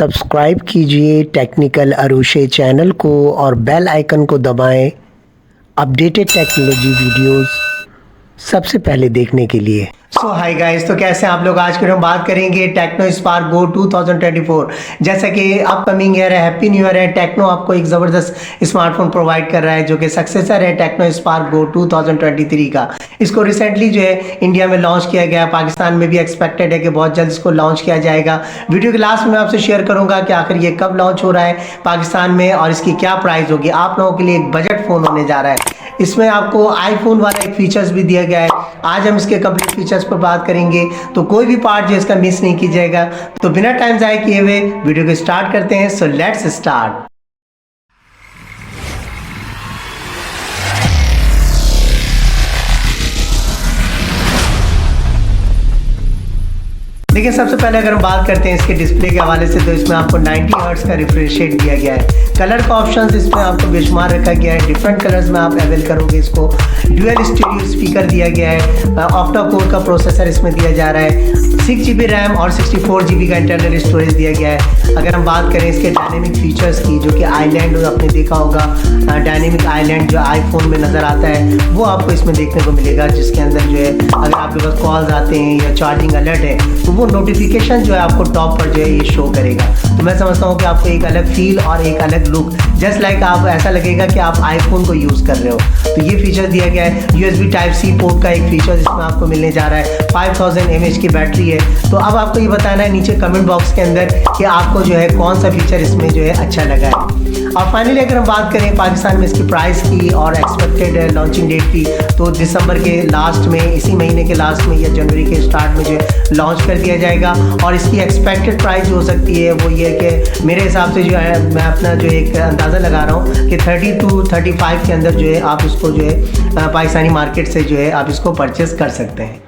Subscribe कीजिए technical Arushe channel को और बेल आइकन को दबाएं अपडेटेड टेक्नोलॉजी वीडियोस सबसे पहले देखने के लिए। हाय गाइस, तो कैसे हैं आप लोग। आज के हम बात करेंगे टेक्नो स्पार्क गो 2024। जैसा कि अपकमिंग ईयर है, हैप्पी न्यू ईयर है। टेक्नो आपको एक ज़बरदस्त स्मार्टफोन प्रोवाइड कर रहा है जो कि सक्सेसर है टेक्नो स्पार्क गो 2023 का। इसको रिसेंटली जो है इंडिया में लॉन्च किया गया, पाकिस्तान में भी एक्सपेक्टेड है कि बहुत जल्द इसको लॉन्च किया जाएगा। वीडियो के लास्ट में मैं आपसे शेयर करूंगा कि आखिर ये कब लॉन्च हो रहा है पाकिस्तान में और इसकी क्या प्राइस होगी। आप लोगों के लिए एक बजट फ़ोन होने जा रहा है। इसमें आपको आईफोन वाला एक फीचर्स भी दिया गया है। आज हम इसके कंप्लीट फीचर्स पर बात करेंगे, तो कोई भी पार्ट जो इसका मिस नहीं कीजिएगा। तो बिना टाइम ज़ाया किए हुए वीडियो को स्टार्ट करते हैं। So let's start. देखिए, सबसे पहले अगर हम बात करते हैं इसके डिस्प्ले के हवाले से, तो इसमें आपको 90 हर्ट्ज का रिफ्रेश रेट दिया गया है। कलर का ऑप्शंस इसमें आपको बेशुमार रखा गया है। डिफरेंट कलर्स में आप अवेल करोगे इसको। ड्यूअल स्टीरियो स्पीकर दिया गया है। ऑक्टा कोर का प्रोसेसर इसमें दिया जा रहा है। 6 GB रैम और 64 GB का इंटरनल स्टोरेज दिया गया है। अगर हम बात करें इसके डायनेमिक फीचर्स की, जो कि आइलैंड आपने देखा होगा, डायनेमिक आइलैंड जो आईफोन में नज़र आता है वो आपको इसमें देखने को मिलेगा, जिसके अंदर जो है अगर आपके पास कॉल्स आते हैं या चार्जिंग अलर्ट है तो वो नोटिफिकेशन जो है आपको टॉप पर जो है ये शो करेगा। तो मैं समझता हूँ कि आपको एक अलग फील और एक अलग लुक, जस्ट लाइक आप ऐसा लगेगा कि आप आईफोन को यूज़ कर रहे हो। तो ये फीचर दिया गया है। USB Type-C पोर्ट का एक फीचर इसमें आपको मिलने जा रहा है। 5000 mAh की बैटरी है। तो अब आपको ये बताना है नीचे कमेंट बॉक्स के अंदर कि आपको जो है कौन सा फीचर इसमें जो है अच्छा लगा है। और फाइनली अगर हम बात करें पाकिस्तान में इसकी प्राइस की और एक्सपेक्टेड लॉन्चिंग डेट की, तो दिसंबर के लास्ट में, इसी महीने के लास्ट में या जनवरी के स्टार्ट में जो है लॉन्च कर दिया जाएगा। और इसकी एक्सपेक्टेड प्राइस जो हो सकती है वो ये कि मेरे हिसाब से जो है, मैं अपना जो एक अंदाज़ा लगा रहा हूँ कि 30 to 35 के अंदर जो है आप इसको जो है पाकिस्तानी मार्केट से जो है आप इसको परचेस कर सकते हैं।